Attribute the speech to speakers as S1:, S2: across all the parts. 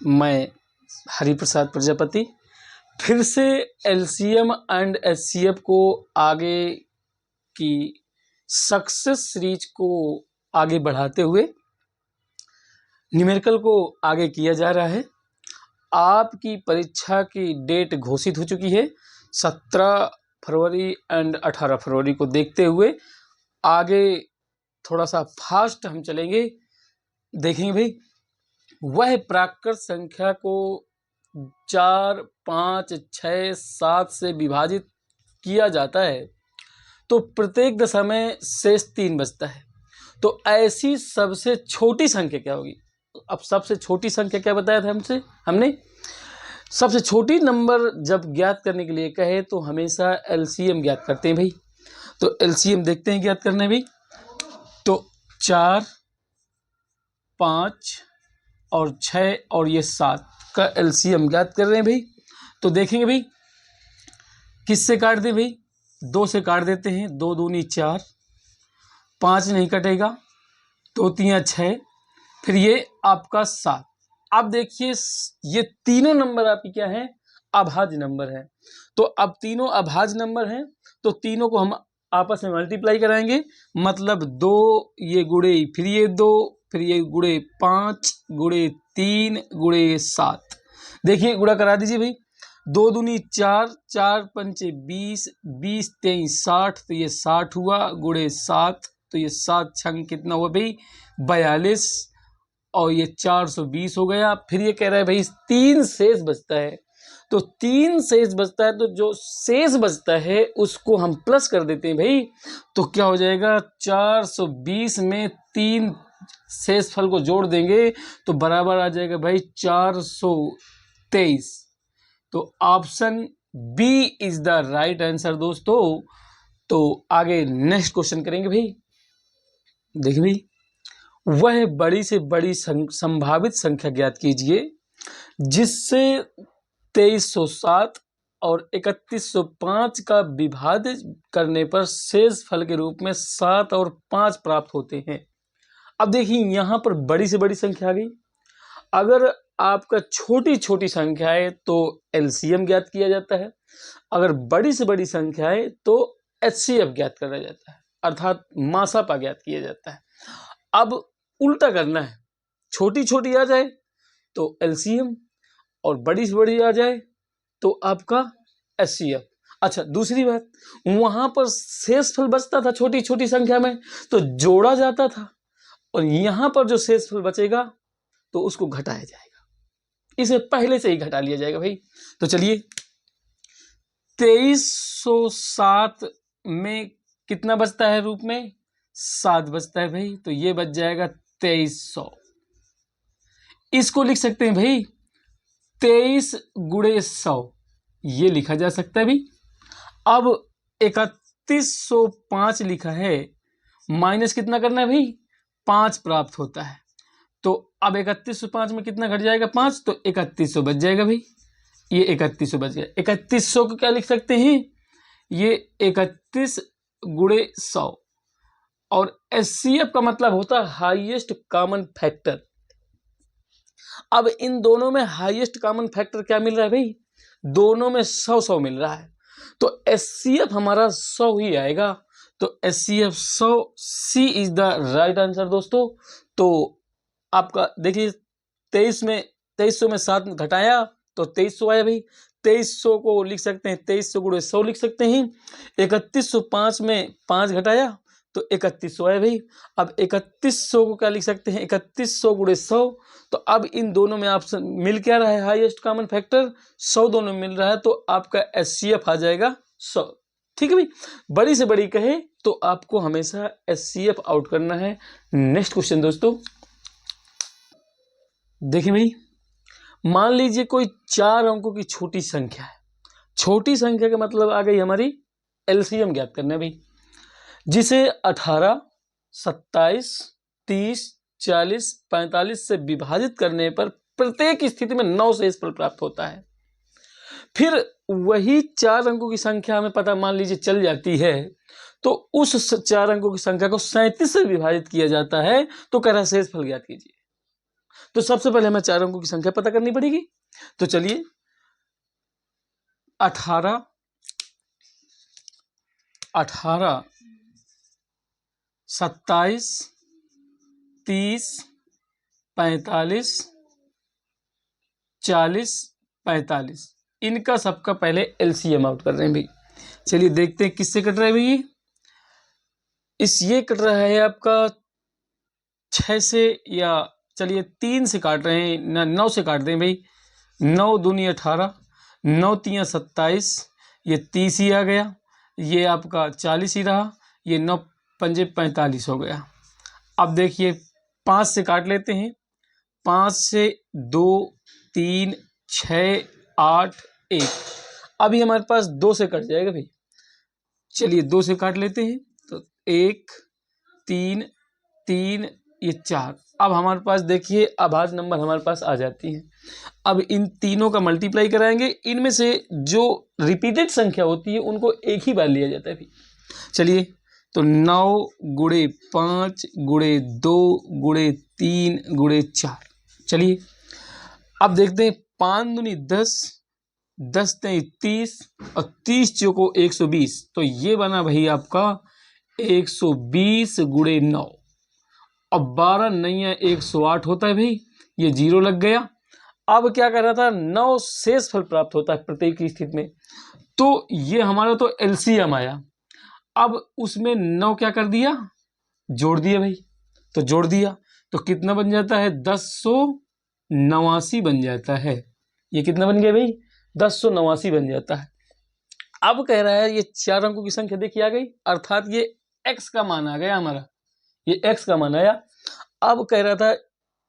S1: मैं हरिप्रसाद प्रजापति फिर से एलसीएम एंड एचसीएफ को आगे की सक्सेस सीरीज को आगे बढ़ाते हुए न्यूमेरिकल को आगे किया जा रहा है। आपकी परीक्षा की डेट घोषित हो चुकी है 17 फरवरी एंड 18 फरवरी को देखते हुए आगे थोड़ा सा फास्ट हम चलेंगे। देखेंगे भाई, वह प्राकृत संख्या को 4, 5, 6, 7 से विभाजित किया जाता है तो प्रत्येक दशा में शेष 3 बचता है। तो ऐसी सबसे छोटी संख्या क्या होगी? अब सबसे छोटी संख्या क्या बताया था हमने सबसे छोटी नंबर जब ज्ञात करने के लिए कहे तो हमेशा एलसीएम ज्ञात करते हैं भाई। तो एलसीएम देखते हैं ज्ञात करने भाई। तो 4, 5 और 6 और ये 7 का एलसीएम ज्ञात कर रहे हैं भाई। तो देखेंगे भाई किससे काट दें भाई, 2 से काट देते हैं, 2 दूनी 4, 5 नहीं कटेगा, 2 3 6, फिर ये आपका 7। अब देखिए ये तीनों नंबर आपकी क्या है, अभाज्य नंबर है। तो अब तीनों अभाज्य नंबर हैं तो तीनों को हम आपस में मल्टीप्लाई कराएंगे, मतलब 2 ये गुणे फिर ये 2 फिर ये गुणे 5 गुणे 3 गुणे 7। देखिए गुणा करा दीजिए भाई, 2 दूनी 4, 4 पंचे 20, 20 23 60, तो ये 60 हुआ, गुणे 7 तो ये 7 छंग कितना हुआ भाई 42, और ये 420 हो गया। फिर ये कह रहा है भाई 3 शेष बचता है, तो 3 शेष बचता है तो जो शेष बचता है उसको हम प्लस कर देते हैं भाई। तो क्या हो जाएगा 420 में 3 शेष फल को जोड़ देंगे तो बराबर आ जाएगा भाई 423। तो option b is the right answer दोस्तों। तो आगे नेक्स्ट क्वेश्चन करेंगे भाई। देखिए भाई, वह बड़ी से बड़ी संभावित संख्या ज्ञात कीजिए जिससे 2307 और 3105 का विभाजित करने पर शेष फल के रूप में 7 और 5 प्राप्त होते हैं। अब देखिए यहाँ पर बड़ी से बड़ी संख्या आ गई। अगर आपका छोटी छोटी संख्या है तो एलसीएम ज्ञात किया जाता है, अगर बड़ी से बड़ी संख्या है तो एचसीएफ ज्ञात करा जाता है, अर्थात मासापा ज्ञात किया जाता है। अब उल्टा करना है, छोटी छोटी आ जाए तो एलसीएम और बड़ी से बड़ी आ जाए तो आपका एचसीएफ। अच्छा दूसरी बात, वहां पर शेषफल बचता था छोटी छोटी संख्या में तो जोड़ा जाता था, और यहां पर जो शेषफल बचेगा तो उसको घटाया जाएगा, इसे पहले से ही घटा लिया जाएगा भाई। तो चलिए 2307 में कितना बचता है रूप में 7 बचता है भाई, तो ये बच जाएगा 2300। इसको लिख सकते हैं भाई 23 गुणे 100, ये लिखा जा सकता है भाई। अब 3105 लिखा है, माइनस कितना करना है भाई 5 प्राप्त होता है, तो अब 3105 में कितना घट जाएगा 5, तो 3100 बच जाएगा भाई। ये 3100 बच गया। 3100 को क्या लिख सकते हैं, ये 31 गुणे 100, और एचसीएफ का मतलब होता है हाईएस्ट कॉमन फैक्टर। अब इन दोनों में हाईएस्ट कॉमन फैक्टर क्या मिल रहा है भाई, दोनों में 100 मिल रहा है, तो एचसीएफ हमारा 100 ही आएगा। तो HCF 100, c is the right answer दोस्तों। तो आपका देखिए 2300 में 7 घटाया तो 2300 आया भाई। 2300 को लिख सकते हैं 2300 गुणे 100 लिख सकते हैं। 3105 में 5 घटाया तो 3100 आया भाई। अब 3100 को क्या लिख सकते हैं 3100 गुणे 100, तो अब इन दोनों में ऑप्शन मिल क्या रहा है, हाईएस्ट कॉमन फैक्टर 100 दोनों मिल रहा है, तो आपका एचसीएफ आ जाएगा 100। ठीक है भाई, बड़ी से बड़ी कहे तो आपको हमेशा एचसीएफ आउट करना है। नेक्स्ट क्वेश्चन दोस्तों, देखिए भाई, मान लीजिए कोई 4 अंकों की छोटी संख्या है। छोटी संख्या का मतलब आ गई हमारी एलसीएम ज्ञात करना है भाई, जिसे 18, 27, 30, 40, 45 से विभाजित करने पर प्रत्येक स्थिति में 9 शेषफल प्राप्त होता है। फिर वही 4 अंकों की संख्या हमें पता मान लीजिए चल जाती है, तो उस 4 अंकों की संख्या को 37 से विभाजित किया जाता है, तो कह रहा शेषफल ज्ञात कीजिए। तो सबसे पहले हमें 4 अंकों की संख्या पता करनी पड़ेगी। तो चलिए 18, 27, 30, 45, 40, 45 इनका सबका पहले एलसीएम आउट कर रहे हैं भाई। चलिए देखते हैं किससे कट रहा है भाई। ये कट रहा है आपका 6 से, या चलिए 3 से काट रहे हैं, 9 से काट दें भाई। 9 दूनी 18, 9 तियाँ 27, ये 30 ही आ गया, ये आपका 40 ही रहा, ये 9 पंजे 45 हो गया। अब देखिए 5 से काट लेते हैं। 5 से 2, 3, 6, 8, 1। अभी हमारे पास 2 से कट जाएगा भाई। चलिए 2 से काट लेते हैं। तो 1, 3, 3, ये 4। अब हमारे पास देखिए अभाज्य नंबर हमारे पास आ जाती हैं। अब इन तीनों का मल्टीप्लाई कराएंगे। इनमें से जो रिपीटेड संख्या होती है उनको एक ही बार लिया जाता है भाई। चलिए तो 9 गुणे 5 गुणे 2 गुणे 3 गुणे 4। चलिए अब देखते हैं 5 दूनी 10, 10 तेई 30 और 30 चौको 120। तो ये बना भाई आपका 120 गुणे 9। अब 12 9 108 होता है भाई, ये 0 लग गया। अब क्या कर रहा था, 9 शेष फल प्राप्त होता है प्रत्येक की स्थिति में। तो ये हमारा तो एलसीएम आया। अब उसमें 9 क्या कर दिया, जोड़ दिया भाई। तो जोड़ दिया तो कितना बन जाता है, 1089 बन जाता है। ये कितना बन गया भाई, 1089 बन जाता है। अब कह रहा है ये 4 अंकों की संख्या देखिए आ गई, अर्थात ये x का मान आ गया हमारा, ये x का मान आया। अब कह रहा था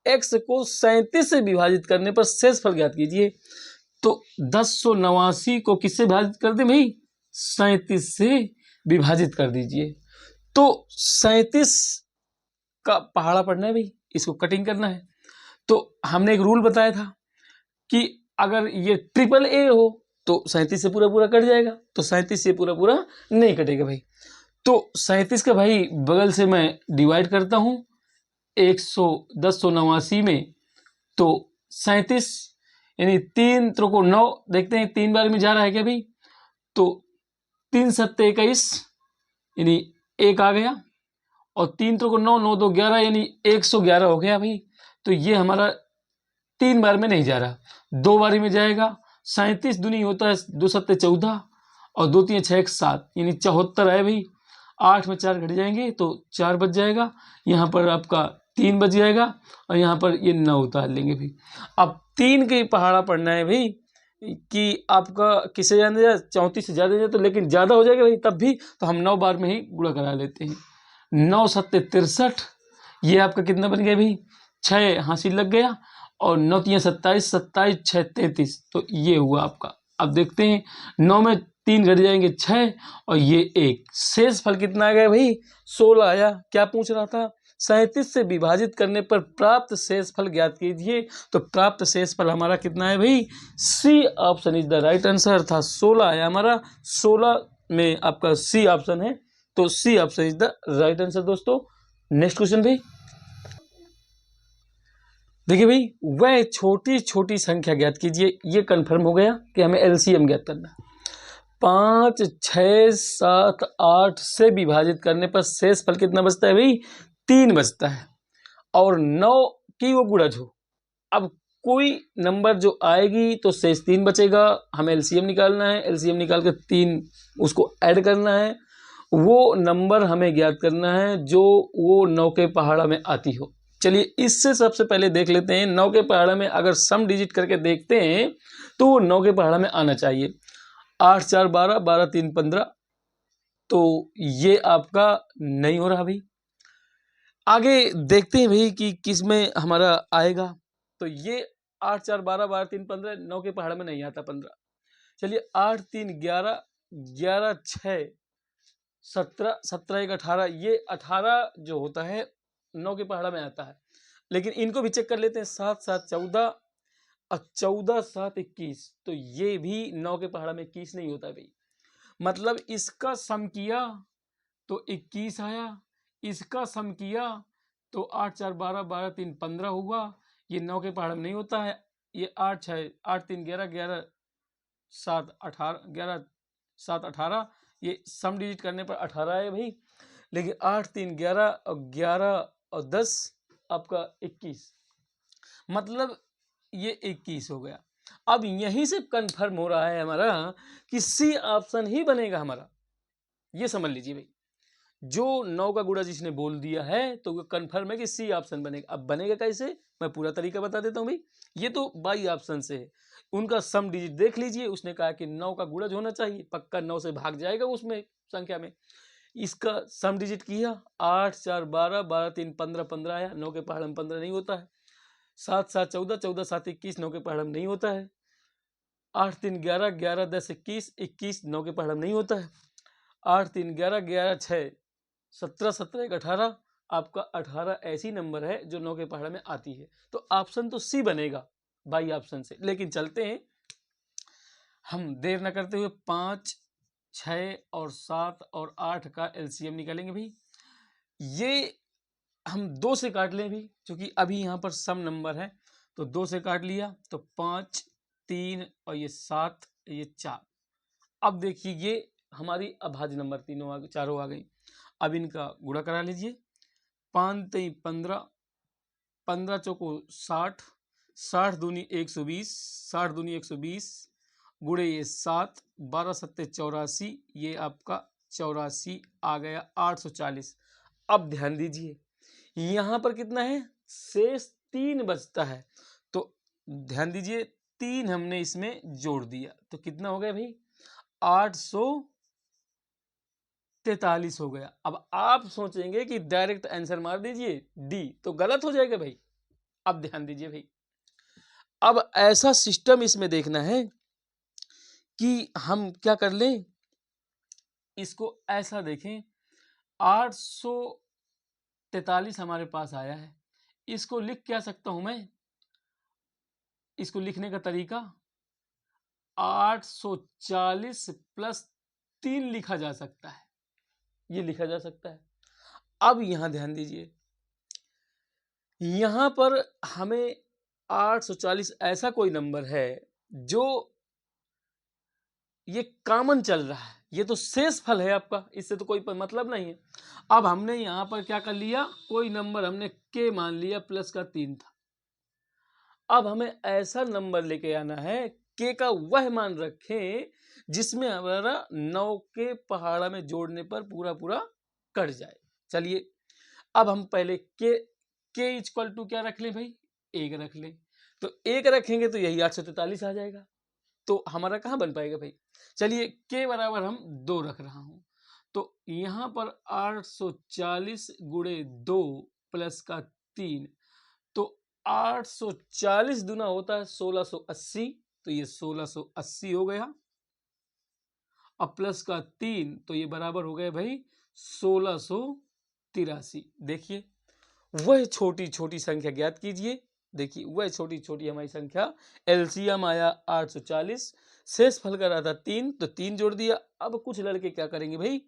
S1: x को 37 से विभाजित करने पर शेषफल ज्ञात कीजिए। तो 1089 को किससे विभाजित कर दें भाई, 37 से विभाजित कर दीजिए। तो 37 का पहाड़ा पढ़ना है भाई, इसको कटिंग करना है। तो हमने एक रूल बताया था कि अगर ये ट्रिपल ए हो तो 37 से पूरा पूरा कट जाएगा, तो 37 से पूरा पूरा नहीं कटेगा भाई। तो 37 का भाई बगल से मैं डिवाइड करता हूँ 1089 में। तो 37 यानी 3 त्रिको 9, देखते हैं 3 बार में जा रहा है क्या भाई। तो 3 सत्ते 21 यानी 1 आ गया, और 3 त्रिको 9, 9 2 11 यानी 111 हो गया भाई। तो ये हमारा 3 बार में नहीं जा रहा, 2 बारी में जाएगा। 37 दूनी होता है 2 सत्ते 14 और 2 3 6 7 यानी 74 है भाई। 8 में 4 घट जाएंगे तो 4 बच जाएगा, यहाँ पर आपका 3 बच जाएगा, और यहाँ पर ये 9 उतार लेंगे भाई। अब 3 के पहाड़ा पढ़ना है भाई कि आपका किसे जाने जाए, 34 से ज़्यादा जाए तो, लेकिन ज़्यादा हो जाएगा भाई तब भी, तो हम 9 बार में ही गुणा करा लेते हैं। 9 सत्ते 63, ये आपका कितना बन गया भाई, 6 हासिल लग गया, और 9 तियाँ 27, 27 6 33, तो ये हुआ आपका। अब देखते हैं 9 में 3 घट जाएंगे 6, और ये 1, शेष फल कितना आ गया भाई, 16 आया। क्या पूछ रहा था, 37 से विभाजित करने पर प्राप्त शेष फल ज्ञात कीजिए। तो प्राप्त शेष फल हमारा कितना है भाई, c option is the right answer था, 16 आया हमारा। 16 में आपका सी ऑप्शन है, तो c option is the right answer. दोस्तों नेक्स्ट क्वेश्चन भाई, देखिए भाई, वह छोटी छोटी संख्या ज्ञात कीजिए। ये कंफर्म हो गया कि हमें एलसीएम ज्ञात करना है। 5 6 7 8 से विभाजित करने पर शेष फल कितना बचता है भाई, 3 बचता है, और 9 की वो गुणज हो। अब कोई नंबर जो आएगी तो शेष 3 बचेगा, हमें एलसीएम निकालना है। एलसीएम निकाल कर 3 उसको ऐड करना है, वो नंबर हमें ज्ञात करना है जो वो 9 के पहाड़ा में आती हो। चलिए इससे सबसे पहले देख लेते हैं 9 के पहाड़ा में अगर सम डिजिट करके देखते हैं तो वो 9 के पहाड़ा में आना चाहिए। 8 4 12, 12 3 15, तो ये आपका नहीं हो रहा भाई। आगे देखते हैं भाई कि किस में हमारा आएगा। तो ये 8 4 12, 12 3 15 9 के पहाड़ में नहीं आता 15। चलिए 8 3 11, 11 6 17, 17 1 18, ये 18 जो होता है 9 के पहाड़ा में आता है। लेकिन इनको भी चेक कर लेते हैं, 7 7 14 और 14 7 21, तो ये भी 9 के पहाड़ा में 21 नहीं होता भाई। मतलब इसका सम किया तो 21 आया, इसका सम किया तो 8 4 12, 12 3 15 हुआ, ये 9 के पहाड़ में नहीं होता है। ये 8 6 8 3 11 11 7 18 11 7 18, ये सम डिजिट करने पर 18 है भाई। लेकिन 8 3 11 और 11 और 10 आपका 21, मतलब ये 21 हो गया। अब यहीं से कंफर्म हो रहा है हमारा कि सी ऑप्शन ही बनेगा हमारा। ये समझ लीजिए भाई, जो 9 का गुणा जिसने बोल दिया है तो वो कंफर्म है कि सी ऑप्शन बनेगा। अब बनेगा कैसे, मैं पूरा तरीका बता देता हूं भाई। ये तो बाई ऑप्शन से है, उनका सम डिजिट देख लीजिए। उसने कहा कि 9 का गुणज होना चाहिए, पक्का 9 से भाग जाएगा उसमें संख्या में। इसका सम डिजिट किया, 8 4 12 12 3 15 15 आया। 9 के पहाड़ में 15 नहीं होता है। 7 7 14 14 7 21, 9 के पहाड़ में नहीं होता है। 8 3 11 11 10 21 21, 9 के पहाड़ में नहीं होता है। 8 3 11 11 6 17 17 1 18, आपका 18 ऐसी नंबर है जो 9 के पहाड़ में आती है। तो ऑप्शन तो सी बनेगा बाई ऑप्शन से। लेकिन चलते हैं, हम देर न करते हुए 5 6 और 7 और 8 का एलसीएम निकालेंगे भाई। ये हम 2 से काट लें भी, क्योंकि अभी यहाँ पर सम नंबर है तो 2 से काट लिया तो 5 3 और ये 7 ये 4। अब देखिए ये हमारी अभाज्य नंबर तीनों आ गई, चारों आ गई। अब इनका गुणा करा लीजिए। 5 3 15, 15 चौको 60, 60 दूनी 120, 60 दूनी 120 गुणे ये 7, 12 सत्ते 84, ये आपका 84 आ गया 840। अब ध्यान दीजिए यहाँ पर कितना है, शेष 3 बचता है। तो ध्यान दीजिए 3 हमने इसमें जोड़ दिया तो कितना हो गया भाई, 843 हो गया। अब आप सोचेंगे कि डायरेक्ट आंसर मार दीजिए डी, तो गलत हो जाएगा भाई। अब ध्यान दीजिए भाई, अब ऐसा सिस्टम इसमें देखना है कि हम क्या कर लें, इसको ऐसा देखें। 843 हमारे पास आया है, इसको लिख क्या सकता हूं मैं, इसको लिखने का तरीका 840 प्लस 3 लिखा जा सकता है, ये लिखा जा सकता है। अब यहां ध्यान दीजिए, यहां पर हमें 840 ऐसा कोई नंबर है जो ये कॉमन चल रहा है, ये तो शेष फल है आपका, इससे तो कोई मतलब नहीं है। अब हमने यहां पर क्या कर लिया, कोई नंबर हमने के मान लिया, प्लस का 3 था। अब हमें ऐसा नंबर लेके आना है के का वह मान रखें जिसमें हमारा 9 के पहाड़ा में जोड़ने पर पूरा पूरा कट जाए। चलिए अब हम पहले के इक्वल टू क्या रख लें भाई, 1 रख लें। तो 1 रखेंगे तो यही 843 आ जाएगा, तो हमारा कहाँ बन पाएगा भाई। चलिए के बराबर हम 2 रख रहा हूं, तो यहां पर 840 गुणे 2 प्लस का 3, तो 840 दुना होता है 1680, तो ये 1680 हो गया। अब प्लस का 3 तो ये बराबर हो गए भाई 1683। देखिए वह छोटी छोटी संख्या ज्ञात कीजिए। देखिए वह छोटी छोटी हमारी संख्या, एलसीएम आया 840, शेष फल का रहा था 3, तो 3 जोड़ दिया। अब कुछ लड़के क्या करेंगे भाई,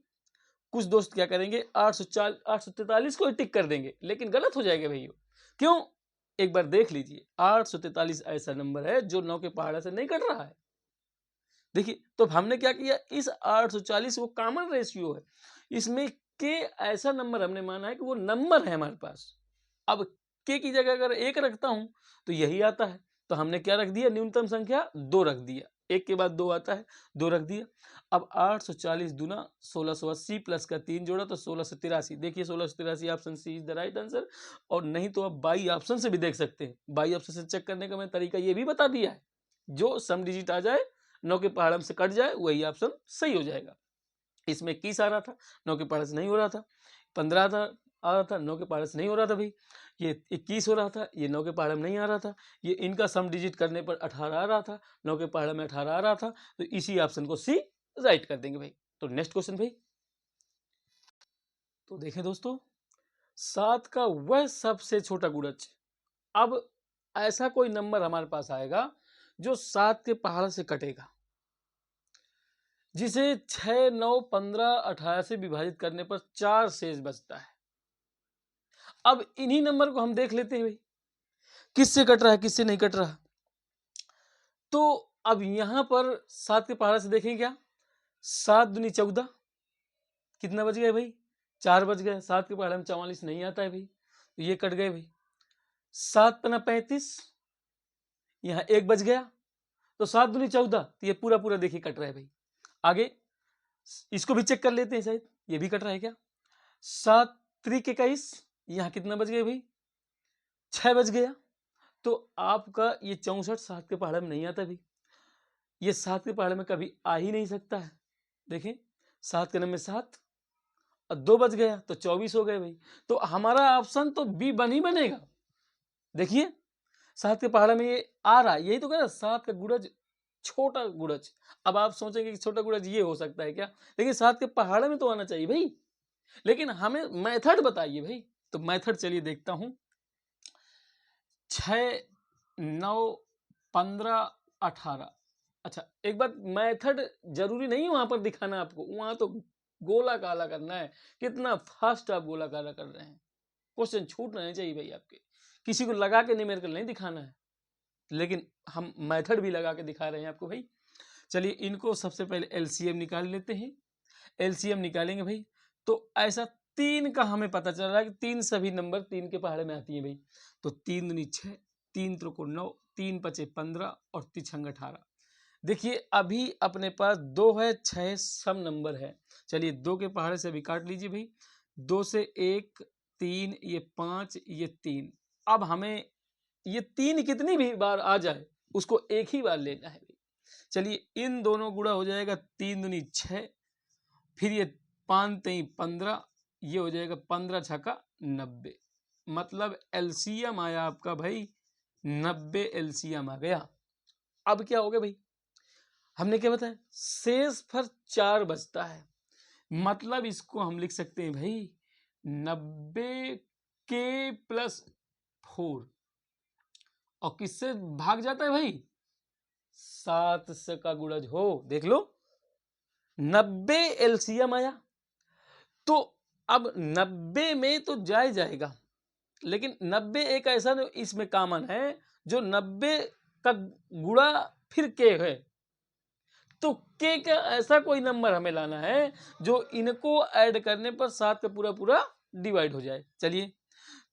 S1: कुछ दोस्त क्या करेंगे, 843 को टिक कर देंगे, लेकिन गलत हो जाएगा भाई। क्यों, एक बार देख लीजिए, 843 ऐसा नंबर है जो 9 के पहाड़ा से नहीं कट रहा है। देखिए तो हमने क्या किया, इस 840 वो कॉमन रेशियो है, इसमें के ऐसा नंबर हमने माना है कि वो नंबर है हमारे पास। अब के की जगह अगर 1 रखता हूं तो यही आता है, तो हमने क्या रख दिया, न्यूनतम संख्या 2 रख दिया, 1 के बाद 2 आता है, 2 रख दिया। अब 840 दुना 1680 प्लस का 3 जोड़ा तो 1683। देखिए 1683 option c is the right answer. और नहीं तो आप बाई ऑप्शन से भी देख सकते हैं, बाई ऑप्शन से चेक करने का मैं तरीका ये भी बता दिया है, जो सम डिजिट आ जाए 9 के पहाड़म से कट जाए वही ऑप्शन सही हो जाएगा। इसमें 21 आ रहा था, 9 के पहाड़े से नहीं हो रहा था। 15 आ रहा था, 9 के पहाड़े से नहीं हो रहा था भाई। ये 21 हो रहा था, ये 9 के पहाड़े में नहीं आ रहा था। ये इनका सम डिजिट करने पर 18 आ रहा था, 9 के पहाड़े में 18 आ रहा था, तो इसी ऑप्शन को सी राइट कर देंगे भाई। तो नेक्स्ट क्वेश्चन भाई, तो देखें दोस्तों, 7 का वह सबसे छोटा गुणज। अब ऐसा कोई नंबर हमारे पास आएगा जो 7 के पहाड़ से कटेगा, जिसे 6 9 15 18 से विभाजित करने पर 4 शेष बचता है। अब इन्हीं नंबर को हम देख लेते हैं भाई, किससे कट रहा है किससे नहीं कट रहा। तो अब यहां पर 7 के पहाड़े से देखें क्या, 7 दूनी 14, कितना बच गया भाई, 4 बच गया। 7 के पहाड़े में 44 नहीं आता है भाई, तो ये कट गए भाई। 7 पना 35, यहाँ 1 बच गया, तो 7 दूनी 14, तो ये पूरा पूरा देखिए कट रहा है भाई। आगे इसको भी चेक कर लेते हैं, शायद ये भी कट रहा है क्या। 7 त्रिक 21, यहाँ कितना बच गया भाई, 6 बच गया। तो आपका ये 64 7 के पहाड़े में नहीं आता भाई, ये 7 के पहाड़े में कभी आ ही नहीं सकता है। देखें 7 के नंबर 7 और 2 बच गया, तो 24 हो गए भाई। तो हमारा ऑप्शन तो बी बन ही बनेगा। देखिए 7 के पहाड़े में ये आ रहा है, यही तो कह रहा 7 का गुणज छोटा गुणज। अब आप सोचेंगे कि छोटा गुणज ये हो सकता है क्या, लेकिन 7 के पहाड़े में तो आना चाहिए भाई, लेकिन हमें मेथड बताइए भाई। तो मेथड चलिए देखता हूं, 6 9 15 18। अच्छा एक बात, मेथड जरूरी नहीं वहां पर दिखाना आपको, वहां तो गोला काला करना है। कितना फास्ट आप गोला काला कर रहे हैं, क्वेश्चन छूट नहीं चाहिए भाई आपके, किसी को लगा के नहीं मेरे को नहीं दिखाना है, लेकिन हम मेथड भी लगा के दिखा रहे हैं आपको भाई। चलिए इनको सबसे पहले एलसीएम निकाल लेते हैं। एलसीएम निकालेंगे भाई, तो ऐसा 3 का हमें पता चल रहा है कि 3 सभी नंबर 3 के पहाड़े में आती है भाई। तो 3 दूनी 6, 3 त्रिको 9, 3 पचे 15 और 3 छंग 18। देखिए अभी अपने पास 2 है, 6 सम नंबर है। चलिए 2 के पहाड़े से अभी काट लीजिए भाई, 2 से 1 3, ये 5, ये 3। अब हमें ये 3 कितनी भी बार आ जाए उसको एक ही बार लेना है भाई। चलिए इन दोनों गुणा हो जाएगा, 3 दूनी 6, फिर ये 5 3 15, ये हो जाएगा 15 छक्का 90। मतलब एलसीएम आया आपका भाई 90, एलसीएम आ गया। अब क्या हो गया भाई, हमने क्या बताया, शेष पर 4 बचता है, मतलब इसको हम लिख सकते हैं भाई 90 के प्लस 4, और किससे भाग जाता है भाई, 7 से का गुणज हो। देख लो 90 एलसीएम आया, तो अब 90 में तो जाएगा, लेकिन 90 एक ऐसा इसमें कॉमन है जो 90 का गुणा फिर के है, तो के का ऐसा कोई नंबर हमें लाना है जो इनको ऐड करने पर 7 का पूरा पूरा डिवाइड हो जाए। चलिए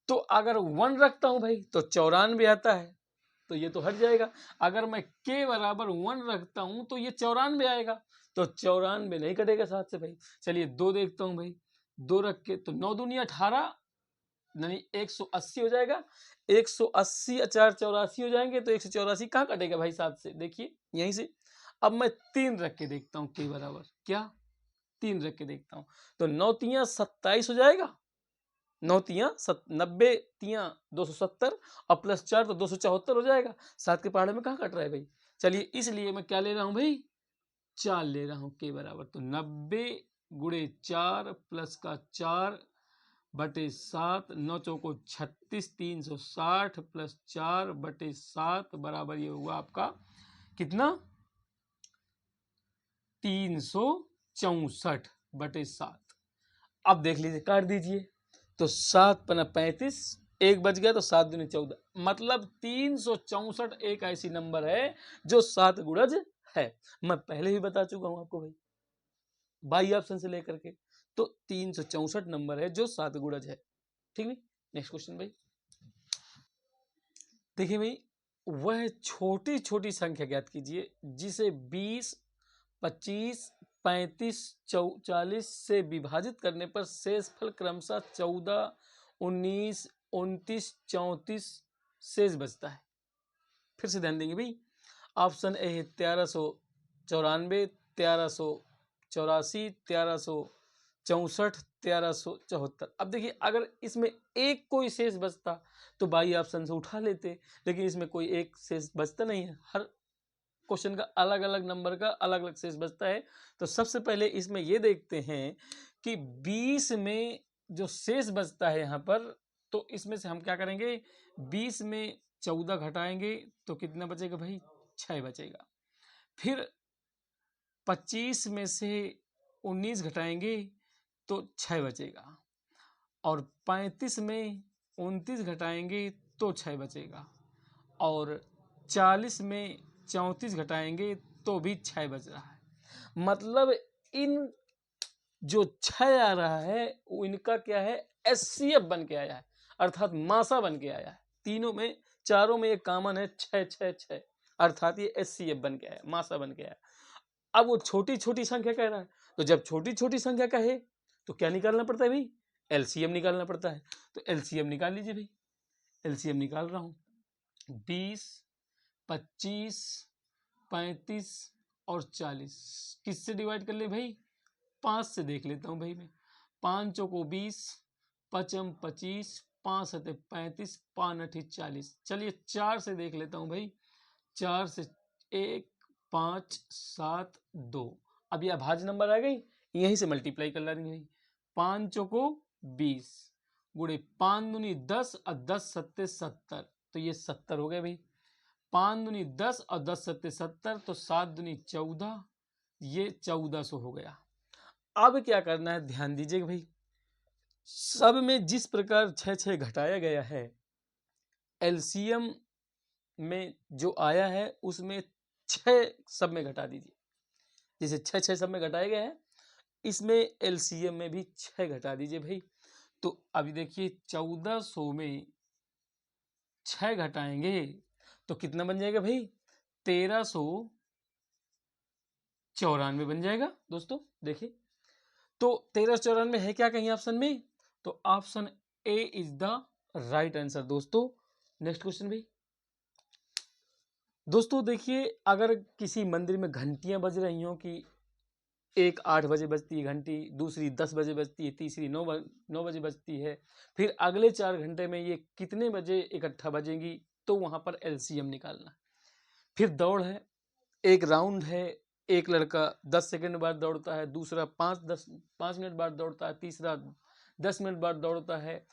S1: तो अगर 1 रखता हूं भाई तो 94 आता है, तो ये तो हट जाएगा। अगर मैं के बराबर 1 रखता हूं तो ये 94 आएगा, तो 94 नहीं कटेगा 7 से भाई। चलिए 2 देखता हूं भाई, 2 रख के तो 9 दूनी 18, यानी 180 हो जाएगा। 180 4 84 हो जाएंगे, तो 184 कहाँ कटेगा भाई 7 से, देखिए यहीं से। अब मैं 3 रख के देखता हूँ के बराबर क्या, 3 रख के देखता हूँ, तो 9 तियां 27 हो जाएगा, 9 तियां 90 तियां 270 और प्लस 4 तो 274 हो जाएगा। 7 के पहाड़े में कहाँ कट रहा है भाई। चलिए इसलिए मैं क्या ले रहा हूँ भाई, 4 ले रहा हूँ के बराबर, तो 90 गुणे 4 प्लस का 4 बटे 7, 9 चौको 36, 360 प्लस 4 बटे 7 बराबर ये हुआ आपका कितना, 364 बटे 7। अब देख लीजिए काट दीजिए, तो 7 पना 35, 1 बच गया, तो 7 दूनी 14, मतलब 364 एक ऐसी नंबर है जो 7 गुणज है। मैं पहले ही बता चुका हूं आपको भाई, बाई ऑप्शन से लेकर के, तो 364 नंबर है जो 7 गुणज है। ठीक है, नेक्स्ट क्वेश्चन भाई। देखिए भाई, वह छोटी छोटी संख्या ज्ञात कीजिए जिसे 20 25 35 40 से विभाजित करने पर शेषफल क्रमशः 14 19 29 34 शेष बचता है। फिर से ध्यान देंगे भाई, ऑप्शन ए है 1394, 1384, 1364, 1374। अब देखिए अगर इसमें एक कोई शेष बचता तो बाई ऑप्शन से उठा लेते, लेकिन इसमें कोई एक शेष बचता नहीं है, हर क्वेश्चन का अलग अलग नंबर का अलग अलग शेष बचता है। तो सबसे पहले इसमें ये देखते हैं कि 20 में जो शेष बचता है यहाँ पर, तो इसमें से हम क्या करेंगे, 20 में 14 घटाएंगे तो कितना बचेगा भाई, 6 बचेगा। फिर 25 में से 19 घटाएंगे तो 6 बचेगा, और 35 में 29 घटाएंगे तो 6 बचेगा। और 40 में 34 घटाएंगे तो भी 6 बच रहा है। मतलब इन जो 6 आ रहा है वो इनका क्या है, HCF बन के आया है, अर्थात मासा बन के आया है। तीनों में, चारों में एक कॉमन है 6 6 6, अर्थात ये HCF बन के आया, मासा बन के आया। अब वो छोटी छोटी संख्या कह रहा है, तो जब छोटी छोटी संख्या कहे तो क्या निकालना पड़ता है भाई, LCM निकालना पड़ता है। तो LCM निकाल लीजिए भाई, LCM निकाल रहा हूँ। 20, 25, 35 और 40 किससे डिवाइड कर ले भाई, 5 से देख लेता हूँ भाई मैं। 5 चौको 20, 5 25, 5 सते 35, 5 अठी 40। चलिए 4 से देख लेता हूँ भाई। 4 से 1, 5, 7, 2। अब ये अभाज्य नंबर आ गई, यहीं से मल्टीप्लाई कर लेंगे भाई। 5 चौको 20 गुणे 5 दूनी 10 और 10 सत्ते 70, तो ये 70 हो गए भाई। 5 दूनी 10 और 10 सत्ते 70, तो 7 दूनी 14, ये 1400 हो गया। अब क्या करना है, ध्यान दीजिएगा भाई, सब में जिस प्रकार 6 6 घटाया गया है, एलसीएम में जो आया है उसमें 6 सब में घटा दीजिए। जैसे 6 6 सब में घटाया गया है, इसमें एलसीएम में भी 6 घटा दीजिए भाई। तो अभी देखिए 1400 में 6 घटाएंगे तो कितना बन जाएगा भाई, 1394 बन जाएगा दोस्तों। देखिए तो 1394 है क्या कहीं ऑप्शन में, तो option A is the right answer दोस्तों। नेक्स्ट क्वेश्चन भाई। दोस्तों देखिए, अगर किसी मंदिर में घंटियां बज रही हो कि एक 8 बजे बजती है घंटी, दूसरी 10 बजे बजती है, तीसरी 9 बजे बजती है, फिर अगले 4 घंटे में ये कितने बजे इकट्ठा बजेंगी, तो वहां पर एलसीएम निकालना। फिर दौड़ है, एक राउंड है, एक लड़का 10 सेकंड बाद दौड़ता है, दूसरा 5 मिनट बाद दौड़ता है, तीसरा 10 मिनट बाद दौड़ता है।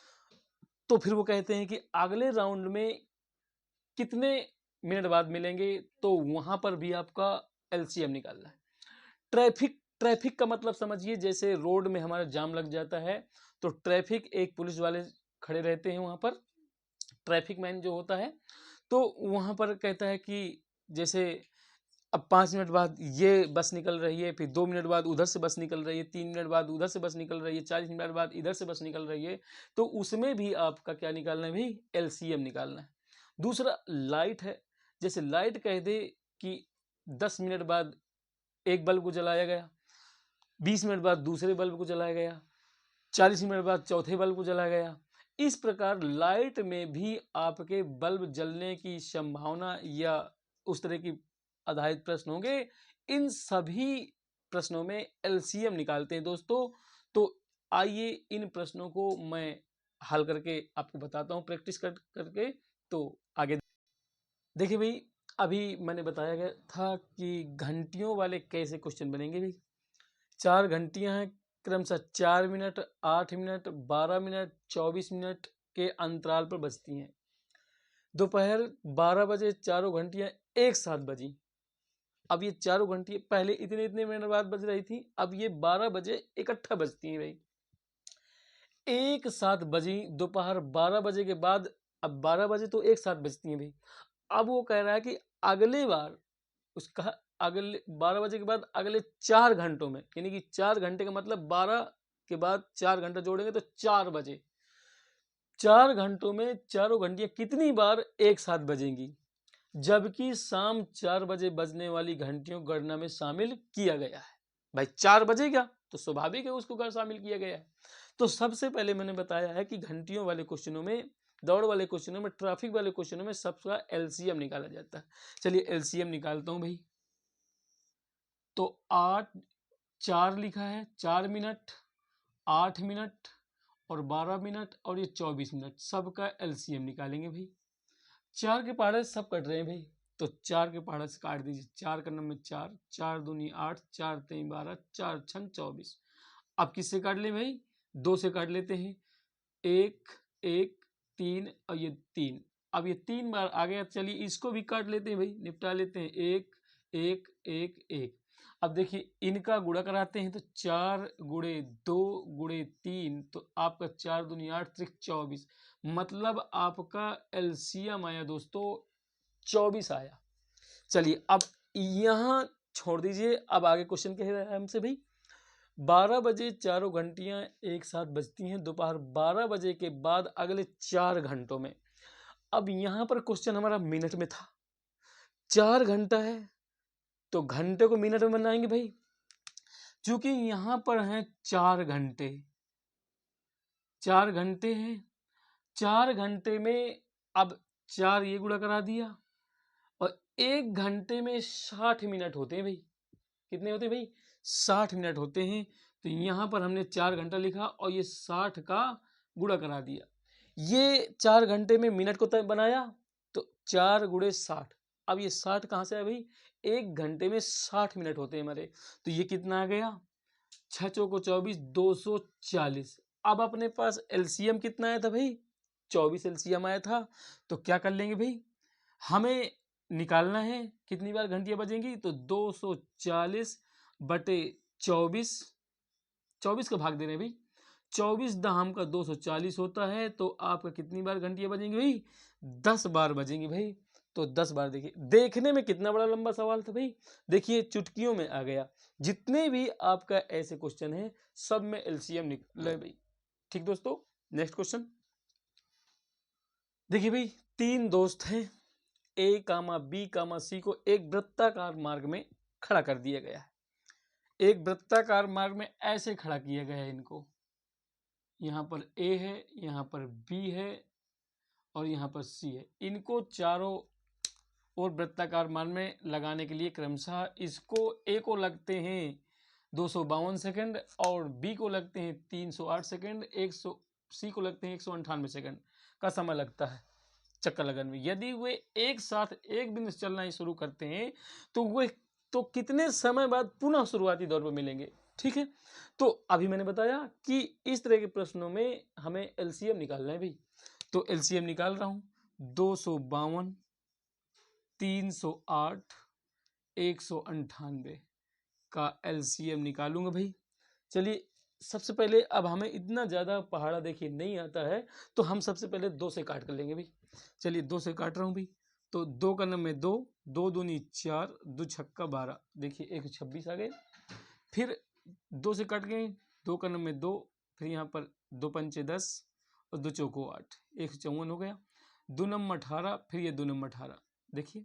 S1: तो फिर वो कहते हैं कि अगले राउंड में कितने मिनट बाद मिलेंगे, तो वहां पर भी आपका एलसीएम निकालना है। ट्रैफिक का मतलब समझिए, जैसे रोड में हमारा जाम लग जाता है तो ट्रैफिक एक पुलिस वाले खड़े रहते हैं वहां पर, ट्रैफिक मैन जो होता है, तो वहां पर कहता है कि जैसे अब 5 मिनट बाद ये बस निकल रही है, फिर 2 मिनट बाद उधर से बस निकल रही है, 3 मिनट बाद उधर से बस निकल रही है, 40 मिनट बाद इधर से बस निकल रही है, तो उसमें भी आपका क्या निकालना है भाई, एलसीएम निकालना है। दूसरा लाइट है, जैसे लाइट कह दे कि 10 मिनट बाद एक बल्ब को जलाया गया, 20 मिनट बाद दूसरे बल्ब को जलाया गया, 40 मिनट बाद चौथे बल्ब को जलाया गया। इस प्रकार लाइट में भी आपके बल्ब जलने की संभावना या उस तरह की आधारित प्रश्न होंगे। इन सभी प्रश्नों में एलसीएम निकालते हैं दोस्तों। तो आइए इन प्रश्नों को मैं हल करके आपको बताता हूं प्रैक्टिस करके। तो आगे देखिए भाई, अभी मैंने बताया गया था कि घंटियों वाले कैसे क्वेश्चन बनेंगे भाई। 4 घंटियां हैं, क्रमशः 4 मिनट, 8 मिनट, 12 मिनट, 24 मिनट के अंतराल पर बजती हैं। दोपहर 12 बजे चारों घंटियां एक साथ बजी। अब ये चारों घंटियां पहले इतने इतने मिनट बाद बज रही थी, अब ये 12 बजे इकट्ठा बजती हैं भाई, एक साथ बजी दोपहर 12 बजे के बाद। अब 12 बजे तो एक साथ बजती हैं भाई। अब वो कह रहा है कि अगले बार उसका अगले 12 बजे के बाद अगले 4 घंटों में, यानी कि 4 घंटे का मतलब 12 के बाद 4 घंटा जोड़ेंगे तो 4 बजे, 4 घंटों में चारों घंटियां कितनी बार एक साथ बजेंगी, जबकि शाम 4 बजे बजने वाली घंटियों गणना में शामिल किया गया है। भाई 4 बजेगा तो स्वाभाविक है उसको शामिल किया गया है। तो सबसे पहले मैंने बताया है कि घंटियों वाले क्वेश्चनों में, दौड़ वाले क्वेश्चनों में, ट्रैफिक वाले क्वेश्चनों में सबका एलसीएम निकाला जाता है। चलिए एलसीएम निकालता हूं भाई। तो 8 4 लिखा है, 4 मिनट, 8 मिनट और 12 मिनट और ये 24 मिनट, सबका एलसीएम निकालेंगे भाई। 4 के पहाड़े सब कट रहे हैं भाई, तो 4 के पहाड़े से काट दीजिए। 4 का नंबर 4, 4 दूनी 8, 4 तीन 12, 4 छन 24। अब किससे काट ले भाई, 2 से काट लेते हैं। 1 1 3 और ये 3, अब ये 3 बार आ गया। चलिए इसको भी काट लेते हैं भाई, निपटा लेते हैं। 1 1 1 1। अब देखिए इनका गुणा कराते हैं, तो 4 गुणे 2 गुणे 3, तो आपका 4 दूनी 8 त्रिक 24, मतलब आपका एलसीएम आया दोस्तों 24 आया। चलिए अब यहाँ छोड़ दीजिए, अब आगे क्वेश्चन कह रहा है हमसे भाई 12 बजे चारों घंटियां एक साथ बजती हैं दोपहर 12 बजे के बाद अगले 4 घंटों में। अब यहाँ पर क्वेश्चन हमारा मिनट में था, 4 घंटा है तो घंटे को मिनट में बनाएंगे भाई। चूंकि यहाँ पर हैं 4 घंटे, 4 घंटे हैं, 4 घंटे में अब 4 ये गुणा करा दिया और 1 घंटे में 60 मिनट होते हैं भाई। कितने होते हैं भाई? 60 मिनट होते हैं। तो यहाँ पर हमने 4 घंटा लिखा और ये 60 का गुणा करा दिया। ये 4 घंटे में मिनट को बनाया तो 4 गुणे 60। अब ये 60 कहाँ से आया भाई? 1 घंटे में 60 मिनट होते हैं हमारे। तो ये कितना आ गया? 6 चौको 24, 240। अब अपने पास एलसीएम कितना आया था भाई? 24 एलसीएम आया था। तो क्या कर लेंगे भाई, हमें निकालना है कितनी बार घंटियां बजेंगी। तो 240 बटे 24, 24 का भाग दे रहे हैं भाई, 24 दहाम का 240 होता है। तो आपका कितनी बार घंटियां बजेंगी भाई? 10 बार बजेंगी भाई। तो 10 बार। देखिए देखने में कितना बड़ा लंबा सवाल था भाई, देखिए चुटकियों में आ गया। जितने भी आपका ऐसे क्वेश्चन है सब में एलसीएम निकले भाई। ठीक दोस्तों, नेक्स्ट क्वेश्चन देखिए भाई, 3 दोस्त हैं ए कामा बी कामा सी को एक वृत्ताकार मार्ग में खड़ा कर दिया गया है। एक वृत्ताकार मार्ग में ऐसे खड़ा किया गया है इनको, यहाँ पर ए है, यहाँ पर बी है और यहाँ पर सी है। इनको चारों और वृत्ताकार मार्ग में लगाने के लिए क्रमशः इसको ए को लगते हैं 252 सेकंड और बी को लगते हैं 308 सेकंड, सी को लगते हैं 198 सेकंड का समय लगता है चक्कर लगाने में। यदि वे एक साथ एक बिंदु से चलना ही शुरू करते हैं तो वे कितने समय बाद पुनः शुरुआती दौर पर मिलेंगे। ठीक है, तो अभी मैंने बताया कि इस तरह के प्रश्नों में हमें एलसीएम निकालना है भाई। तो एलसीएम निकाल रहा हूं, 252, 308, 198 का एलसीएम निकालूंगा भाई। चलिए सबसे पहले अब हमें इतना ज़्यादा पहाड़ा देखिए नहीं आता है तो हम सबसे पहले 2 से काट कर लेंगे भाई। चलिए 2 से काट रहा हूँ भाई। तो 2 का नंबर 2, 2 दूनी 4, 2 छक्का 12, देखिए 126 आ गए। फिर 2 से कट गए, 2 का नंबर 2, फिर यहाँ पर 2 पंचे 10 और 2 चौको 8, 154 हो गया। 2 नंबर 18, फिर ये 2 नंबर 18। देखिए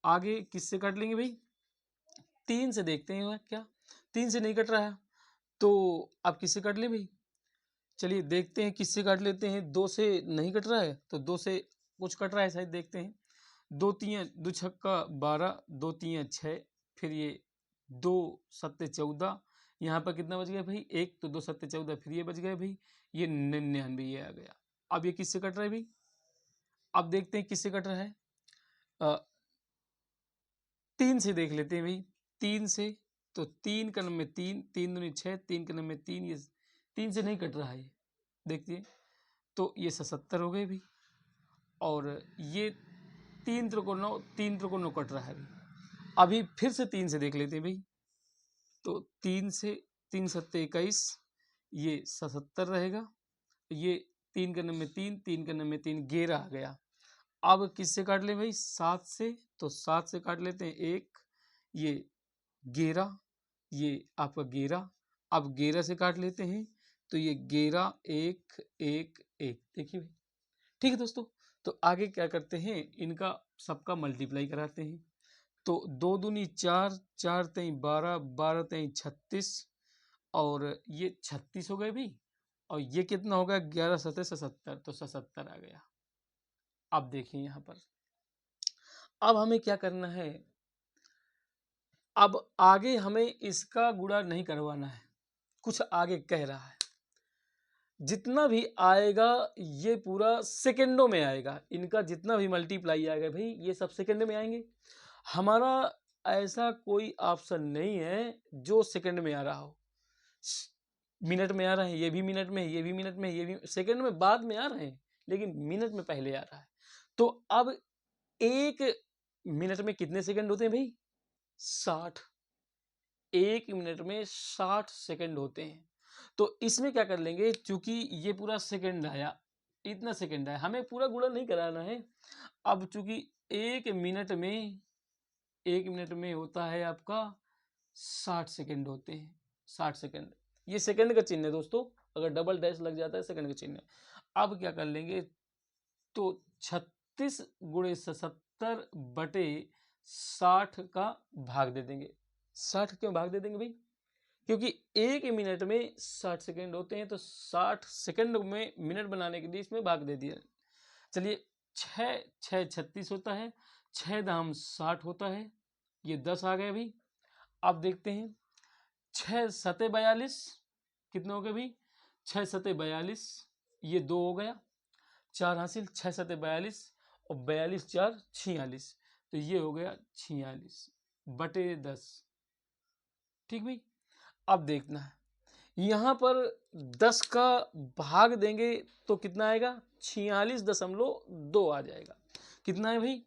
S1: आगे किससे काट लेंगे भाई? 3 से देखते हैं क्या 3 से नहीं कट रहा है तो आप किससे काट लें भाई? चलिए देखते हैं किससे काट लेते हैं। 2 से नहीं कट रहा है तो 2 से कुछ कट रहा है शायद, देखते हैं। 2 3 2 छक्का 12, 2 3 6, फिर ये 2 7 14, यहाँ पर कितना बच गया भाई? 1, तो 2 7 14, फिर ये बच गया भाई, ये 99 ये आ गया। अब ये किससे कट रहा है भाई? अब देखते हैं किससे कट रहा है। 3 से देख लेते हैं भाई। 3 से तो 3 का नंबर 3, 3 दूनी 6, 3 का नंबर 3, ये 3 से नहीं कट रहा है, देखिए। तो ये 77 हो गए भी और ये 3 त्रिकोण 9, 3 त्रिकोण 9 कट रहा है भाई। अभी फिर से 3 से देख लेते हैं भाई। तो 3 से 3 सत्ते 21, ये 77 रहेगा। ये 3 का नंबर 3, 3 का नंबर 3, 11 आ गया। अब किससे काट ले भाई? 7 से। तो 7 से काट लेते हैं 1, ये 11, ये आपका 11। अब 11 से काट लेते हैं तो ये 11 1 1 1, देखिए भाई। ठीक है दोस्तों, तो आगे क्या करते हैं, इनका सबका मल्टीप्लाई कराते हैं। तो 2 दूनी 4, 4 तेई 12, 12 तेई 36 और ये 36 हो गए भाई। और ये कितना हो गया? 11 7 77, तो 77 आ गया। अब देखिए यहाँ पर अब हमें क्या करना है, अब आगे हमें इसका गुणा नहीं करवाना है, कुछ आगे कह रहा है। जितना भी आएगा ये पूरा सेकंडों में आएगा, इनका जितना भी मल्टीप्लाई आएगा भाई ये सब सेकंड में आएंगे। हमारा ऐसा कोई ऑप्शन नहीं है जो सेकंड में आ रहा हो। मिनट में आ रहा है, ये भी मिनट में, ये भी मिनट में, ये भी सेकंड में बाद में आ रहे हैं, लेकिन मिनट में पहले आ रहा है। तो अब 1 मिनट में कितने सेकंड होते हैं भाई? 60। 1 मिनट में 60 सेकंड होते हैं। तो इसमें क्या कर लेंगे, चूंकि ये पूरा सेकंड आया, इतना सेकंड आया, हमें पूरा गुणा नहीं कराना है। अब चूंकि 1 मिनट में होता है आपका 60 सेकंड होते हैं, 60 सेकंड। ये सेकंड का चिन्ह है दोस्तों, अगर डबल डैश लग जाता है सेकंड का चिन्ह है। अब क्या कर लेंगे, तो 36 गुणे 77 बटे 60 का भाग दे देंगे। 60 क्यों भाग दे देंगे भाई, क्योंकि 1 मिनट में 60 सेकंड होते हैं, तो 60 सेकंड में मिनट बनाने के लिए इसमें भाग दे दिया। चलिए 6 6 36 होता है, 6 दाम 60 होता है, ये 10 आ गए भाई। अब देखते हैं 6 सते 42 कितने हो गए भाई, 6 सते 42, ये 2 हो गया, 4 हासिल, 6 सते 42 और 42 4 46, तो ये हो गया 46 बटे 10। ठीक भाई। अब देखना है यहाँ पर 10 का भाग देंगे तो कितना आएगा, 46.2 आ जाएगा। कितना है भाई,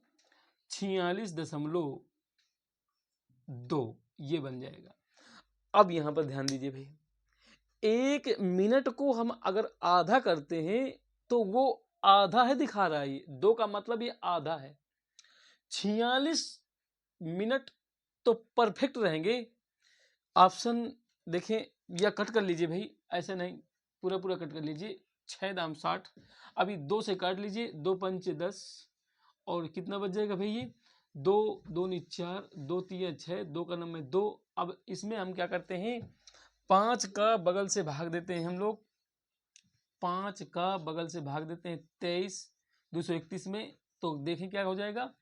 S1: 46.2, ये बन जाएगा। अब यहाँ पर ध्यान दीजिए भाई, 1 मिनट को हम अगर आधा करते हैं तो वो आधा है दिखा रहा है, ये 2 का मतलब ये आधा है। 46 मिनट तो परफेक्ट रहेंगे। ऑप्शन देखें या कट कर लीजिए भाई, ऐसे नहीं, पूरा पूरा कट कर लीजिए। 6 दाम 60, अभी 2 से काट लीजिए, 2 पंचे 10 और कितना बच जाएगा भाई, ये 2 2 नी 4, 2 3 6, 2 का नंबर 2। अब इसमें हम क्या करते हैं, 5 का बगल से भाग देते हैं हम लोग, 5 का बगल से भाग देते हैं 23 231 में, तो देखें क्या हो जाएगा,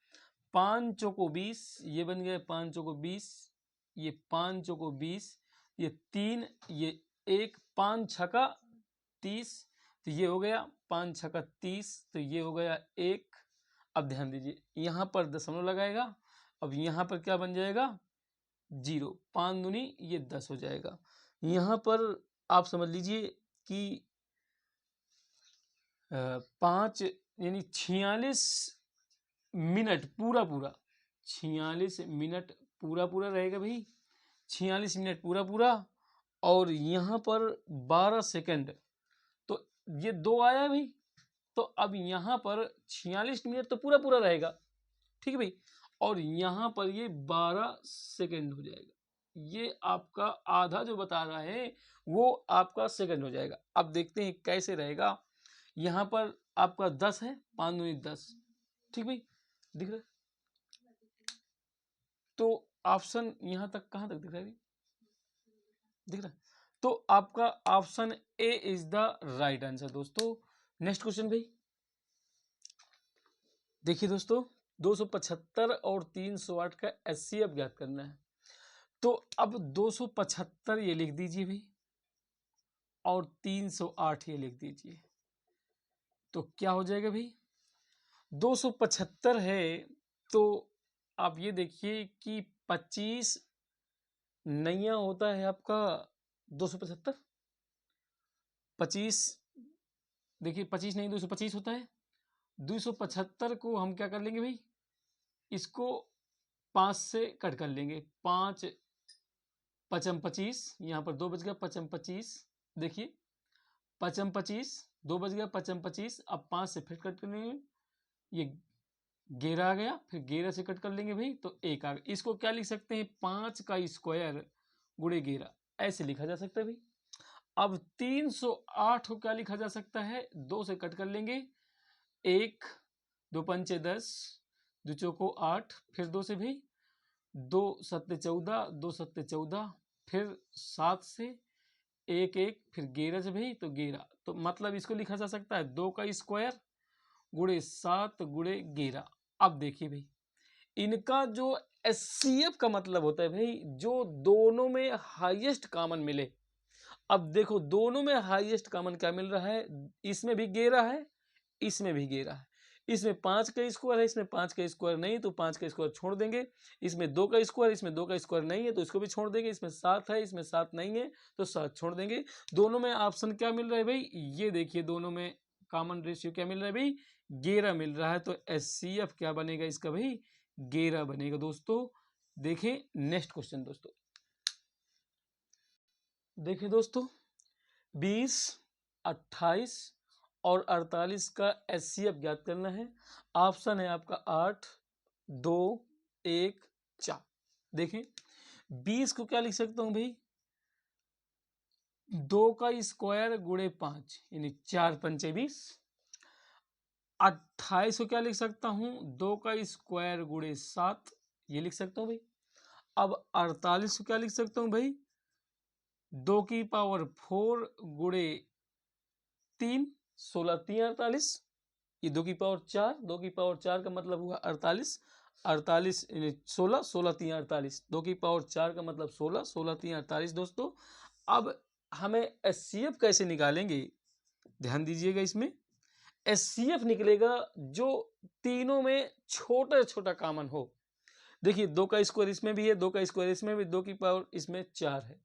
S1: 5 चौको 20, ये बन गया 5 चौको 20, ये 5 चौको 20, ये 3, ये 1, 5 छका 30, तो ये हो गया 5 छका 30, तो ये हो गया 1। अब ध्यान दीजिए यहाँ पर दशमलव लगाएगा, अब यहाँ पर क्या बन जाएगा 0, 5 दूनी ये 10 हो जाएगा। यहाँ पर आप समझ लीजिए कि 5 यानी 46 मिनट पूरा पूरा, 46 मिनट पूरा पूरा रहेगा भाई, 46 मिनट पूरा पूरा। और यहाँ पर 12 सेकंड, तो ये 2 आया भाई, तो अब यहाँ पर 46 मिनट तो पूरा पूरा रहेगा, ठीक है भाई, और यहाँ पर ये 12 सेकंड हो जाएगा। ये आपका आधा जो बता रहा है वो आपका सेकंड हो जाएगा। अब देखते हैं कैसे रहेगा। यहाँ पर आपका 10 है, 5 दूनी 10, ठीक भाई, दिख रहा है, तो ऑप्शन यहाँ तक कहाँ तक दिख रहा है, दिख रहा है, तो आपका option A is the right answer दोस्तों। नेक्स्ट क्वेश्चन भाई, देखिए दोस्तों 275 और 308 का HCF ज्ञात करना है। तो अब 275 ये लिख दीजिए भाई और 308 ये लिख दीजिए, तो क्या हो जाएगा भाई, 275 है तो आप ये देखिए कि 25 नैया होता है आपका 275, 25 देखिए 25 नहीं 225 होता है। 275 को हम क्या कर लेंगे भाई, इसको 5 से कट कर लेंगे, 5 पचम 25, यहाँ पर 2 बच गया, पचम 25, देखिए पचम 25, 2 बच गया, पचम 25, अब 5 से फिर कट कर लेंगे, ये 11 आ गया, फिर 11 से कट कर लेंगे भाई तो 1 आ गया। इसको क्या लिख सकते हैं, 5 का स्क्वायर गुणे 11, ऐसे लिखा जा सकता है भाई। अब 308 को क्या लिखा जा सकता है, 2 से कट कर लेंगे, 1 2 पंचे 10, 2 चौको 8, फिर 2 से भाई 2 सत्ते 14, 2 सत्ते 14, फिर 7 से 1 1, फिर 11 से भाई तो 11, तो मतलब इसको लिखा जा सकता है 2 का स्क्वायर गुणे 7 गुणे 11। अब देखिए भाई इनका जो HCF का मतलब होता है भाई, जो दोनों में हाईएस्ट कॉमन मिले। अब देखो दोनों में हाईएस्ट कॉमन क्या मिल रहा है, इसमें भी 11 है, इसमें भी 11 है, इसमें 5 का स्क्वायर है, इसमें 5 का स्क्वायर नहीं तो 5 का स्क्वायर छोड़ देंगे, इसमें 2 का स्क्वायर, इसमें 2 का स्क्वायर नहीं है तो इसको भी छोड़ देंगे, इसमें 7 है, इसमें 7 नहीं है तो 7 छोड़ देंगे। दोनों में ऑप्शन क्या मिल रहा है भाई, ये देखिए दोनों में कॉमन रेशियो क्या मिल रहा है भाई, 11 मिल रहा है, तो HCF क्या बनेगा इसका भाई, 11 बनेगा दोस्तों। देखें नेक्स्ट क्वेश्चन दोस्तों, देखिए दोस्तों 20 28 और 48 का HCF ज्ञात करना है। ऑप्शन है आपका 8 2 1 4। देखें 20 को क्या लिख सकता हूं भाई, 2 का स्क्वायर गुणे 5 यानी 4 पंचे 20। 28 को क्या लिख सकता हूं, 2 का स्क्वायर गुणे 7, ये लिख सकता हूं भाई। अब 48 को क्या लिख सकता हूं भाई, 2 की पावर 4 गुणे 3, 16 3 48, ये 2 की पावर 4, 2 की पावर 4 का मतलब हुआ 48, 48 16, 16 3 48, 2 की पावर 4 का मतलब 16, 16 3 48 दोस्तों। अब हमें एचसीएफ कैसे निकालेंगे, ध्यान दीजिएगा, इसमें एचसीएफ निकलेगा जो तीनों में छोटा छोटा कॉमन हो। देखिए 2 का स्क्वायर इसमें भी है, 2 का स्क्वायर इसमें भी, 2 की पावर इसमें 4 है।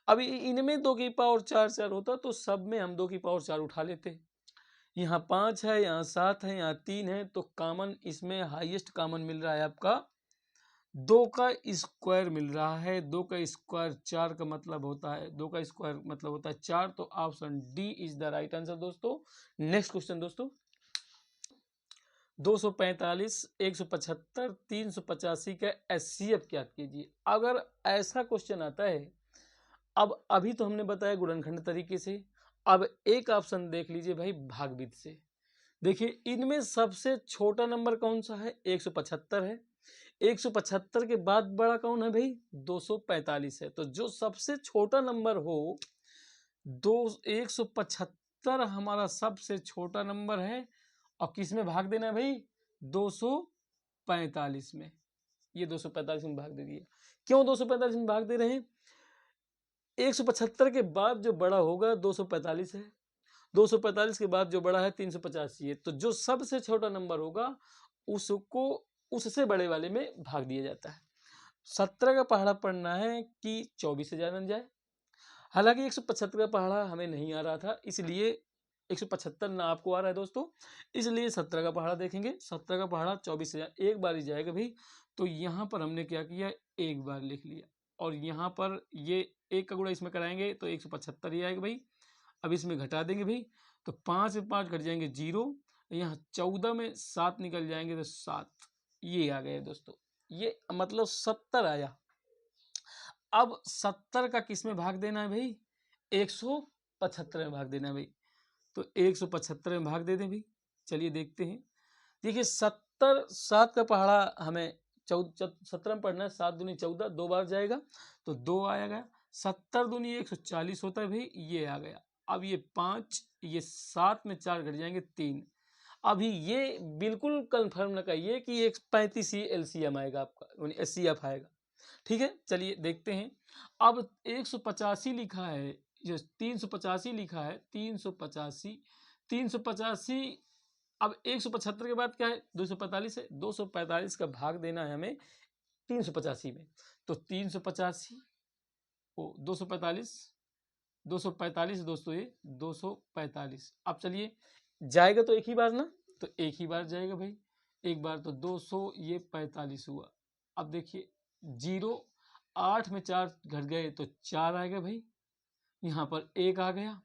S1: अब इनमें 2 की पावर 4 4 होता तो सब में हम 2 की पावर 4 उठा लेते। यहाँ 5 है, यहाँ 7 है, यहाँ 3 है, तो कॉमन इसमें हाईएस्ट कॉमन मिल रहा है आपका 2 का स्क्वायर मिल रहा है। 2 का स्क्वायर 4 का मतलब होता है, 2 का स्क्वायर मतलब होता है 4, तो option D is the right answer दोस्तों। नेक्स्ट क्वेश्चन दोस्तों, 245, 175, 385 का एचसीएफ ज्ञात कीजिए। अगर ऐसा क्वेश्चन आता है, अब अभी तो हमने बताया गुणनखंड तरीके से, अब एक ऑप्शन देख लीजिए भाई भागविधि से। देखिए इनमें सबसे छोटा नंबर कौन सा है, 175 है। 175 के बाद बड़ा कौन है भाई, 245 है। तो जो सबसे छोटा नंबर हो, 175 हमारा सबसे छोटा नंबर है, और किस में भाग देना है भाई, 245 में। ये 245 में भाग दे दिया। क्यों 245 में भाग दे रहे हैं, 175 के बाद जो बड़ा होगा 245 है, 245 के बाद जो बड़ा है 385 है। तो जो सबसे छोटा नंबर होगा उसको उससे बड़े वाले में भाग दिया जाता है। 17 का पहाड़ा पढ़ना है कि 24 से ज्यादा न जाए। हालांकि 175 का पहाड़ा हमें नहीं आ रहा था, इसलिए 175 ना आपको आ रहा है दोस्तों, इसलिए 17 का पहाड़ा देखेंगे। 17 का पहाड़ा 24 से ज्यादा एक बार ही जाएगा भाई। तो यहाँ पर हमने क्या किया, एक बार लिख लिया, और यहाँ पर ये एक का गुणा इसमें कराएंगे तो 175 ही आएगा भाई। अब इसमें घटा देंगे भाई, तो 5 में 5 घट जाएंगे 0, यहाँ 14 में 7 निकल जाएंगे तो 7, ये आ गए दोस्तों। ये मतलब 70 आया। अब 70 का किस में भाग देना है भाई, 175 में भाग देना है भाई। तो 175 में भाग दे दें भाई। चलिए देखते हैं। देखिए 70, 7 का पहाड़ा हमें 17 में पढ़ना है, 7 दूनी 14, 2 बार जाएगा तो 2 आएगा। 70 दूनी 140 होता है भाई, ये आ गया। अब ये 5, ये 7 में 4 घट जाएंगे 3। अभी ये बिल्कुल कंफर्म न कहिए कि ये 35 ही एलसीएम आएगा आपका, एचसीएफ आएगा। ठीक है, चलिए देखते हैं। अब 185 लिखा है, जो 385 लिखा है, 385, 385। अब 175 के बाद क्या है, 245 है। 245 का भाग देना है हमें 385 में। तो 385 को 245, 245 दोस्तों, ये 245। अब चलिए जाएगा तो एक ही बार ना, तो एक ही बार जाएगा भाई, एक बार। तो 200, ये 45 हुआ। अब देखिए 0, 8 में 4 घट गए तो 4 आएगा भाई, यहाँ पर 1 आ गया।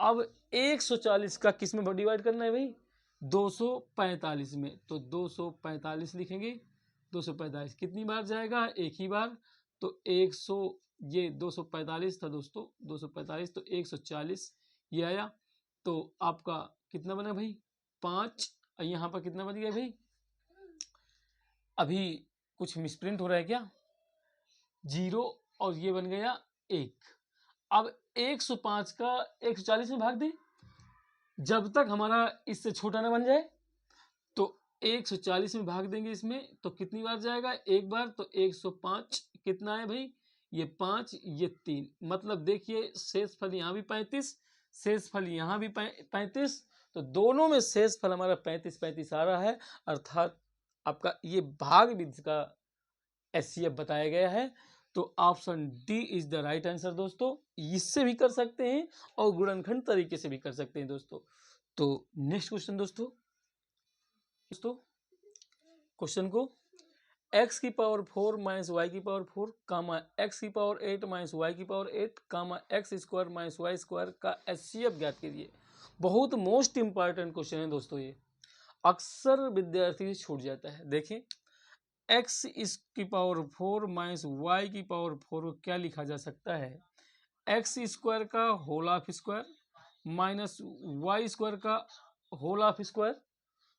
S1: अब 140 का किस में डिवाइड करना है भाई, 245 में। तो 245 लिखेंगे। 245 कितनी बार जाएगा, एक ही बार। तो 100, ये 245 था दोस्तों, 245, तो 140 ये आया। तो आपका कितना बना भाई, 5। यहाँ पर कितना बन गया भाई, अभी कुछ मिसप्रिंट हो रहा है क्या, 0, और ये बन गया 1। अब 105 का 140 में भाग दें, जब तक हमारा इससे छोटा ना बन जाए। तो 140 में भाग देंगे इसमें, तो कितनी बार जाएगा, एक बार। तो 105 कितना है भाई, ये 5, ये 3। मतलब देखिए शेषफल यहाँ भी 35, शेषफल यहाँ भी 35, तो दोनों में शेषफल हमारा 35 35 आ रहा है। अर्थात आपका ये भाग विधि का एचसीएफ बताया गया है। तो option D is the right answer दोस्तों। इससे भी कर सकते हैं और गुणनखंड तरीके से भी कर सकते हैं दोस्तों। तो नेक्स्ट क्वेश्चन दोस्तों, क्वेश्चन को x की पावर 4 माइनस वाई की पावर 4 कामा x की पावर 8 माइनस वाई की power 8 comma X square minus Y square का एचसीएफ ज्ञात कीजिए। बहुत मोस्ट इंपॉर्टेंट क्वेश्चन है दोस्तों, ये अक्सर विद्यार्थी से छूट जाता है। देखें एक्स की पावर 4 माइनस वाई की पावर 4 को क्या लिखा जा सकता है, एक्स स्क्वायर का whole of square minus Y square का होल ऑफ स्क्वायर।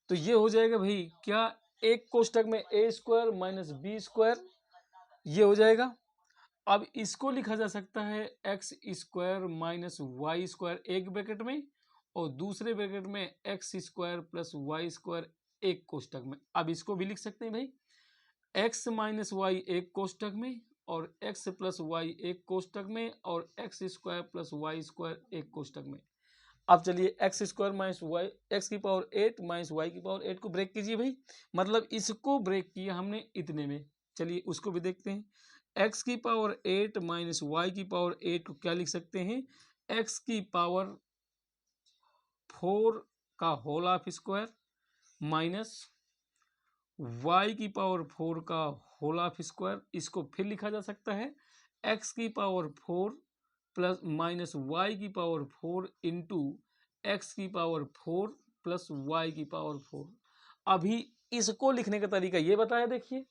S1: तो ये हो जाएगा भाई क्या, एक कोष्टक में a square minus b square, ये हो जाएगा। अब इसको लिखा जा सकता है x square minus Y square एक ब्रैकेट में, और दूसरे ब्रैकेट में x square plus y square एक कोष्टक में। अब इसको भी लिख सकते हैं भाई, एक्स माइनस वाई एक कोष्टक में, और एक्स प्लस वाई एक कोष्टक में, और x square plus y square एक कोष्टक में। अब चलिए x square minus y, x की पावर 8 माइनस वाई की पावर 8 को ब्रेक कीजिए भाई, मतलब इसको ब्रेक किया हमने इतने में। चलिए उसको भी देखते हैं, एक्स की पावर 8 माइनस वाई की पावर 8 को क्या लिख सकते हैं, एक्स की पावर 4 का whole of square minus y की पावर 4 का होल ऑफ स्क्वायर। इसको फिर लिखा जा सकता है x की पावर 4 प्लस माइनस वाई की पावर 4 इंटू एक्स की पावर 4 प्लस वाई की पावर 4। अभी इसको लिखने का तरीका ये बताया देखिए,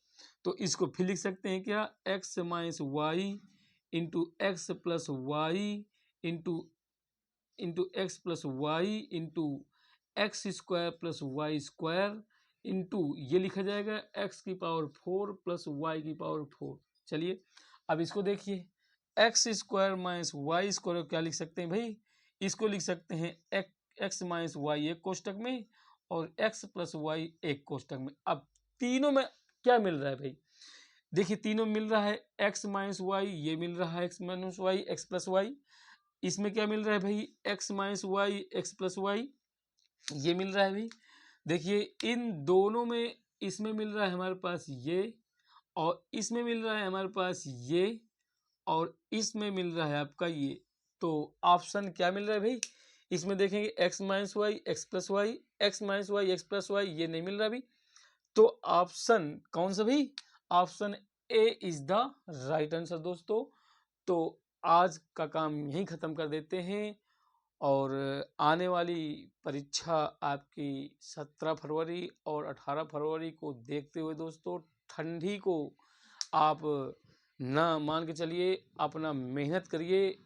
S1: तो इसको फिर लिख सकते हैं क्या, x minus y into x plus y into into x plus y into x square plus y square into ये लिखा जाएगा एक्स की पावर 4 प्लस वाई की पावर 4। चलिए अब इसको देखिए, x square minus Y square क्या लिख सकते हैं भाई, इसको लिख सकते हैं एक्स माइनस वाई एक कोष्टक में और एक्स प्लस वाई एक कोष्टक में। अब तीनों में क्या मिल रहा है भाई, देखिए तीनों मिल रहा है, एक्स माइनस वाई ये मिल रहा है, x minus y x plus y, इसमें क्या मिल रहा है भाई, x minus y x plus y ये मिल रहा है भाई। देखिए इन दोनों में, इसमें मिल रहा है हमारे पास ये, और इसमें मिल रहा है हमारे पास ये, और इसमें मिल रहा है आपका ये। तो ऑप्शन क्या मिल रहा है भाई, इसमें देखेंगे x minus y x plus y, x minus y x plus y ये नहीं मिल रहा भाई। तो ऑप्शन कौन सा भाई, option A is the right answer दोस्तों। तो आज का काम यहीं ख़त्म कर देते हैं, और आने वाली परीक्षा आपकी 17 फरवरी और 18 फरवरी को देखते हुए दोस्तों, ठंडी को आप ना मान के चलिए, अपना मेहनत करिए,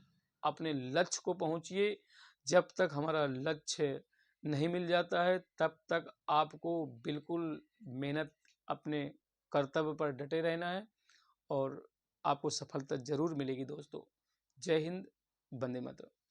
S1: अपने लक्ष्य को पहुंचिए। जब तक हमारा लक्ष्य नहीं मिल जाता है तब तक आपको बिल्कुल मेहनत, अपने कर्तव्य पर डटे रहना है, और आपको सफलता जरूर मिलेगी दोस्तों। जय हिंद, वंदे मातरम।